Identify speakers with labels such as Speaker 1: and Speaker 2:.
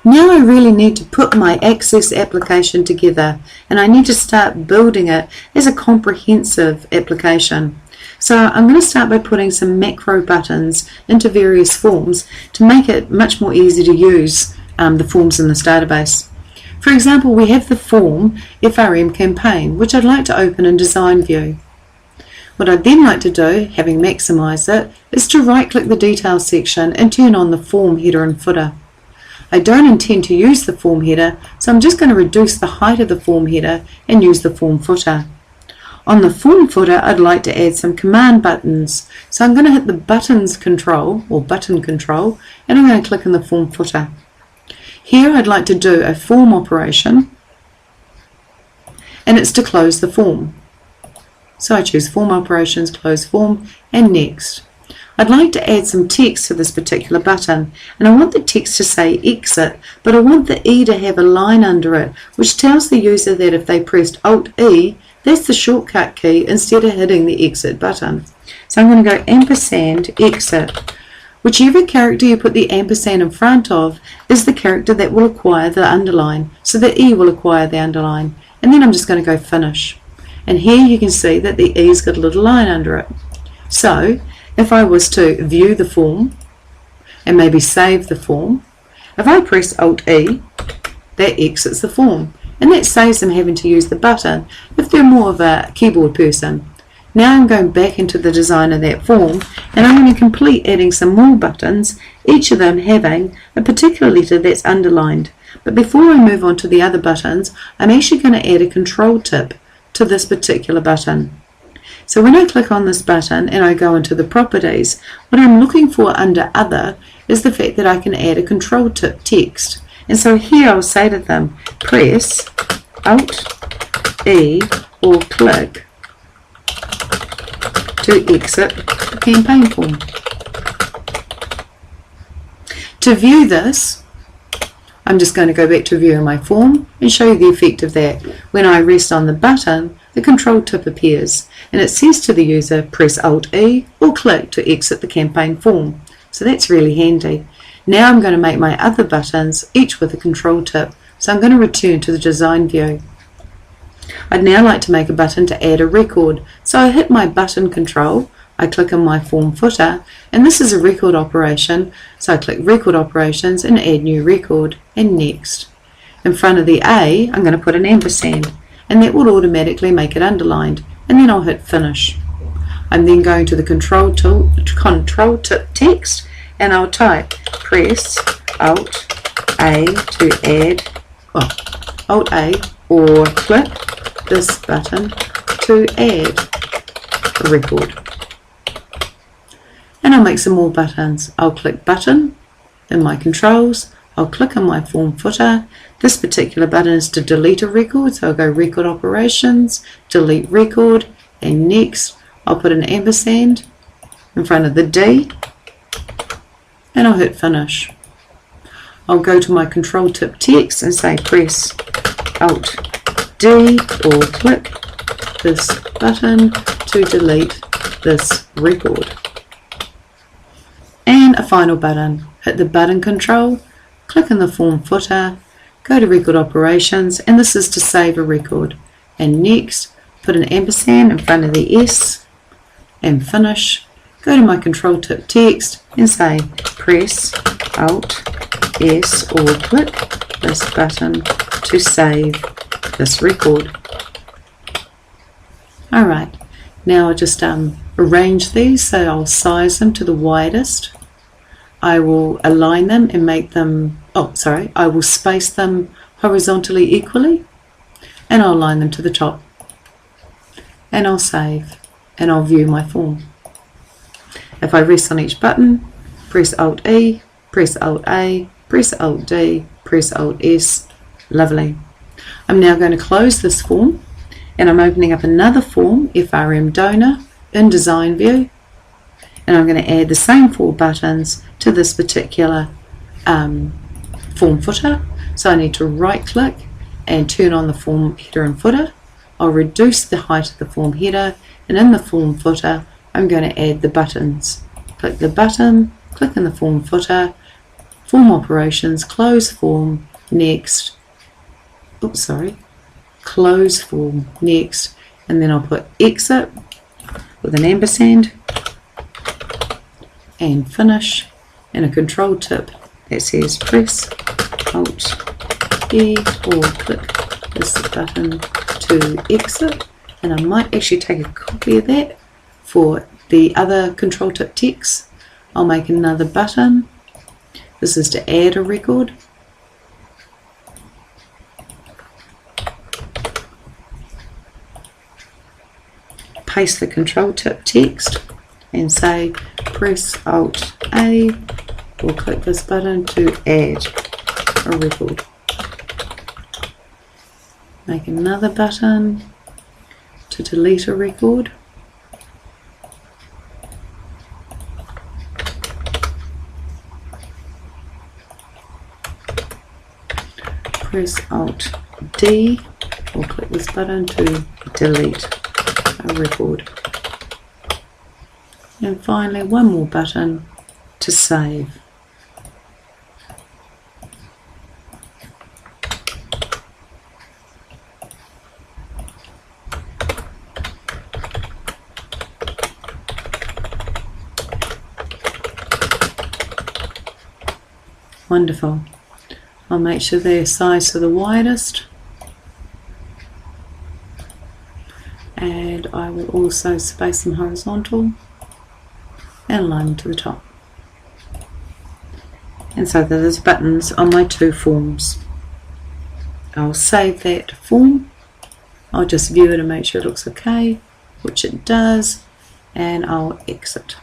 Speaker 1: Now I really need to put my Access application together, and I need to start building it as a comprehensive application. So I'm going to start by putting some macro buttons into various forms to make it much more easy to use the forms in this database. For example, we have the form FRM campaign, which I'd like to open in Design View. What I'd then like to do, having maximised it, is to right-click the Details section and turn on the form header and footer. I don't intend to use the form header, so I'm just going to reduce the height of the form header and use the form footer. On the form footer, I'd like to add some command buttons. So I'm going to hit the buttons control, or button control, and I'm going to click on the form footer. Here I'd like to do a form operation, and it's to close the form. So I choose Form Operations, Close Form, and Next. I'd like to add some text to this particular button, and I want the text to say Exit, but I want the E to have a line under it, which tells the user that if they pressed Alt-E, that's the shortcut key instead of hitting the Exit button. So I'm going to go ampersand Exit. Whichever character you put the ampersand in front of is the character that will acquire the underline, so the E will acquire the underline, and then I'm just going to go Finish. And here you can see that the E's got a little line under it. So if I was to view the form and maybe save the form, if I press Alt-E, that exits the form, and that saves them having to use the button if they're more of a keyboard person. Now I'm going back into the design of that form, and I'm going to complete adding some more buttons, each of them having a particular letter that's underlined. But before I move on to the other buttons, I'm actually going to add a control tip to this particular button. So when I click on this button and I go into the properties, what I'm looking for under Other is the fact that I can add a control tip text. And so here I'll say to them, press Alt-E or click to exit the campaign form. To view this, I'm just going to go back to viewing my form and show you the effect of that. When I rest on the button, the control tip appears, and it says to the user, press Alt-E or click to exit the campaign form. So that's really handy. Now I'm going to make my other buttons, each with a control tip. So I'm going to return to the design view. I'd now like to make a button to add a record. So I hit my button control, I click on my form footer, and this is a record operation. So I click Record Operations and Add New Record, and Next. In front of the A, I'm going to put an ampersand, and that will automatically make it underlined, and then I'll hit Finish. I'm then going to the control tip text, and I'll type press Alt-A to add, Alt-A or click this button to add a record. And I'll make some more buttons. I'll click Button in my controls, I'll click on my form footer. This particular button is to delete a record, so I'll go Record Operations, Delete Record, and Next. I'll put an ampersand in front of the D, and I'll hit Finish. I'll go to my control tip text and say press Alt-D or click this button to delete this record. And a final button. Hit the button control, click on the form footer, go to Record Operations, and this is to save a record. And Next, put an ampersand in front of the S and Finish. Go to my control tip text and say press Alt-S or click this button to save this record. Alright, now I'll just arrange these, so I'll size them to the widest. I will align them and make them, I will space them horizontally equally, and I'll align them to the top. And I'll save, and I'll view my form. If I rest on each button, press Alt-E, press Alt-A, press Alt-D, press Alt-S. Lovely. I'm now going to close this form, and I'm opening up another form, FRM Donor, in Design View, and I'm going to add the same 4 buttons to this particular form footer. So I need to right click and turn on the form header and footer. I'll reduce the height of the form header, and in the form footer I'm going to add the buttons. Click the button, click in the form footer, form operations, close form, next. Oops, sorry. Close form, next. And then I'll put exit with an ampersand and finish, and a control tip that says press Alt E or click this button to exit. And I might actually take a copy of that for the other control tip text. I'll make another button. This is to add a record. Paste the control tip text and say press Alt A or click this button to add a record. Make another button to delete a record. Press Alt D or click this button to delete a record. And finally one more button to save. Wonderful. I'll make sure they're sized to the widest, and I will also space them horizontal and align them to the top. And so there's buttons on my two forms. I'll save that form. I'll just view it and make sure it looks okay, which it does, and I'll exit.